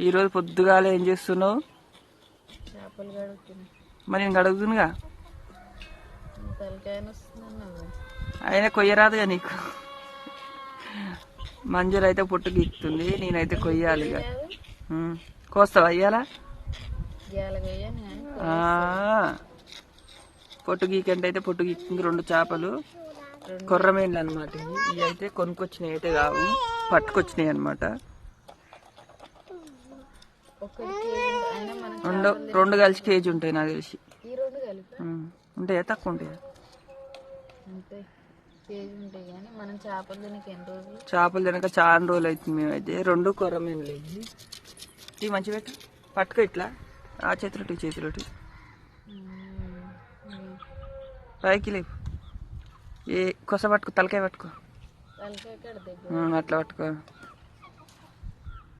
ఈరోజు పొద్దుగాల ఏం చేస్తున్నావు? చేపలు కడుగుతున్నా. మరి నేను కడుగుతున్నా. తలకాయ వస్తుందన్నావు. అయినా కొయ్యరాదుగా నీకు. మంజులు అయితే పొట్టు గీక్తుంది, నేనైతే కొయ్యాలి ఇక. కోస్తావా అయ్యాలా? పొట్టు గీకంటే అయితే పొట్టు గీక్తుంది. 2 చేపలు కొర్రమేండ్లు అనమాట. ఇవి అయితే కొనుక్కొచ్చినాయి అయితే కావు, పట్టుకొచ్చినాయి అనమాట. 2 కలిసి కేజీ ఉంటాయి నాకు తెలిసి. ఉంటాయా? తక్కువ ఉంటాయా? చేపలు తినక చాలా రోజులు అవుతుంది. మేమైతే 2 కొర్రమేండ్లు ఇవి మంచిగా పెట్టు, పట్టుకో ఇట్లా. ఆ చేతిలోటి చేతిలోటి పైకి లేపు. ఏ కొస పట్టుకో, తలకాయ పట్టుకో, అట్లా పట్టుకో.